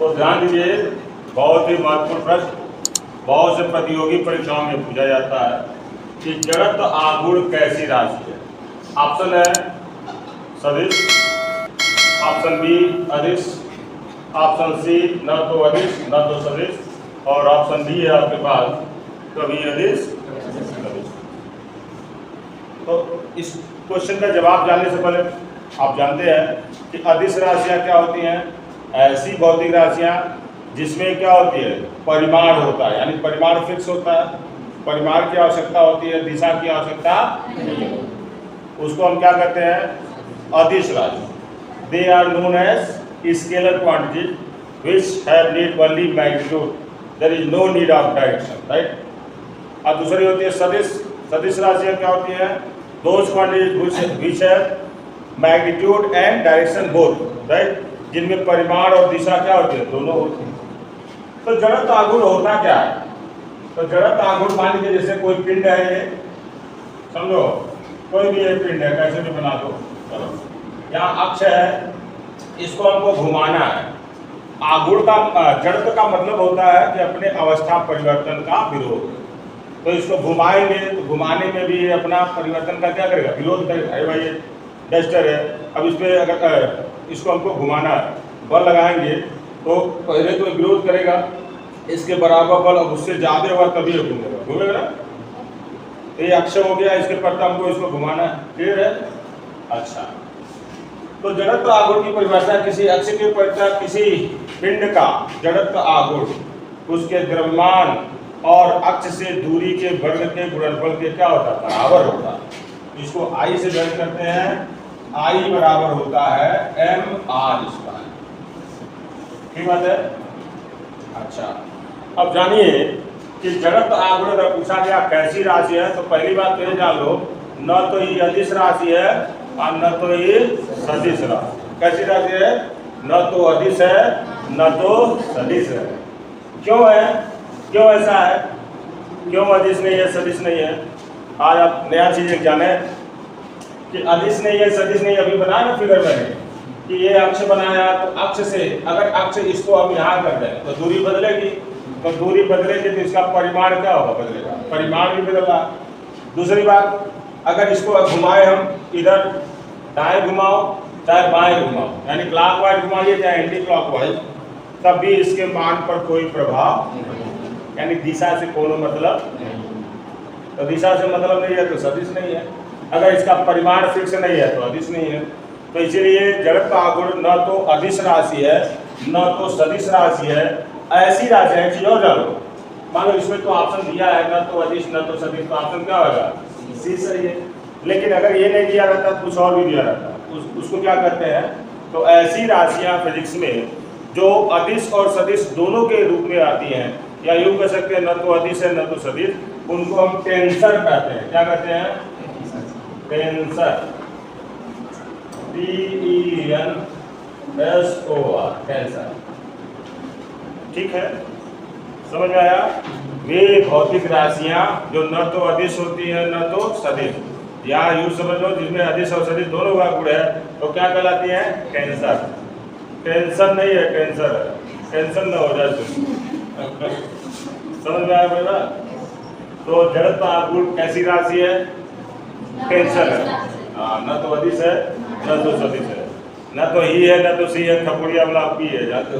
तो ध्यान दीजिए, बहुत ही महत्वपूर्ण प्रश्न, बहुत से प्रतियोगी परीक्षाओं में पूछा जाता है कि जड़त्व आघूर्ण कैसी राशि है। ऑप्शन है सदिश, ऑप्शन बी अदिश, ऑप्शन सी न तो अदिश न तो सदिश, और ऑप्शन डी है आपके पास कभी अदिश कभी। तो इस क्वेश्चन का जवाब जानने से पहले आप जानते हैं कि अदिश राशियां क्या होती हैं। ऐसी भौतिक राशियां जिसमें क्या होती है, परिमाण होता है, यानी परिमाण फिक्स होता है, परिमाण की आवश्यकता होती है, दिशा की आवश्यकता नहीं है, उसको हम क्या कहते हैं, अदिश राशि। They are known as scalar quantities which have need only magnitude, there is no need of direction, right. और दूसरी होती है सदिश। सदिश राशियां क्या होती हैं, those quantities which have magnitude and direction both, right, जिनमें परिमाण और दिशा क्या होती है, दोनों होती है। तो जड़त्व आघूर्ण होता क्या है, तो जड़त्व आघूर्ण मान लीजिए जैसे कोई पिंड है, ये समझो कोई भी एक पिंड है, कैसे भी बना दो, चलो यहाँ अक्ष है, इसको हमको घुमाना है। आघूर्ण का जड़त्व का मतलब होता है कि अपने अवस्था परिवर्तन का विरोध। तो इसको घुमाएंगे तो घुमाने में भी अपना परिवर्तन का क्या करेगा, विरोध करेगा। अरे भाई ये डस्टर है, अब इस पर अगर इसको हमको घुमाना है, बल लगाएंगे तो पहले तो विरोध करेगा, इसके बराबर बल, अब उससे ज़्यादा हुआ तभी घूमेगा, घूमेगा ना। तो ये अक्ष हो गया, इसके पड़ता हमको इसको घुमाना है, क्लियर है। अच्छा, तो जड़त्व आघूर्ण की परिभाषा, किसी अक्ष के पड़ता किसी पिंड का जड़त्व आघूर्ण उसके द्रव्यमान और अक्ष से दूरी के वर्ग के गुणनफल के क्या होता है, बराबर होता है। इसको आई से व्यक्त करते हैं, आई बराबर होता है mr², ठीक बात है। अच्छा, अब जानिए कि जड़त्व आघूर्ण अगर पूछा गया कैसी राशि है, तो पहली बात तो ये जान लो, न तो ये अदिश राशि है और न तो ये सदिश राशि। कैसी राशि है, न तो अदिश है न तो सदिश है। क्यों है, क्यों ऐसा है, क्यों अदिश नहीं है सदिश नहीं है। आज आप नया चीज एक जाने कि अदिश नहीं है सदिश नहीं, अभी बनाया ना फिगर मैंने कि ये अक्ष बनाया, तो अक्ष से अगर अक्ष इसको हम यहाँ कर दें तो दूरी बदलेगी, तो दूरी बदलेगी तो इसका परिमाण क्या होगा, बदलेगा, परिमाण भी बदला। दूसरी बात, अगर इसको घुमाए हम, इधर दाएं घुमाओ चाहे बाएं घुमाओ, यानी क्लॉकवाइज घुमाइए चाहे एंटी क्लॉकवाइज, तब भी इसके मान पर कोई प्रभाव नहीं, यानी दिशा से कोनो मतलब नहीं। तो दिशा से मतलब नहीं है तो सदिश नहीं है, अगर इसका परिमाण फिक्स नहीं है तो अदिश नहीं है। तो इसीलिए जड़त्व आघूर्ण न तो अदिश राशि है न तो सदिश राशि है, ऐसी राशि है। चीज और जानो, मान लो इसमें तो ऑप्शन दिया है न तो अदिश न तो सदिश, तो ऑप्शन क्या होगा, सी सही है। लेकिन अगर ये नहीं दिया रहता तो कुछ और भी दिया रहता, उसको क्या कहते हैं, तो ऐसी राशियां फिजिक्स में जो अदिश और सदिश दोनों के रूप में आती हैं, या यूं कह सकते हैं न तो अदिश है न तो सदिश, उनको हम टेंसर कहते हैं। क्या कहते हैं, टेंसर, TENSOR, टेंसर, ठीक है, समझ में आया। वे भौतिक राशियां जो न तो अदिश होती है न तो सदिश, या यूं समझ लो जिसमें अदिश और सदिश दोनों का गुण है, तो क्या कहलाती है, टेंसर। टेंशन नहीं है, टेंसर है, टेंशन ना हो जाए समझ में आया मेरा। तो जड़त्व आघूर्ण कैसी राशि है, टेंसर है। हाँ, न तो अदिश है न तो सदिश है, न तो ही है न तो सी है, खपुड़िया वाला पी है जाते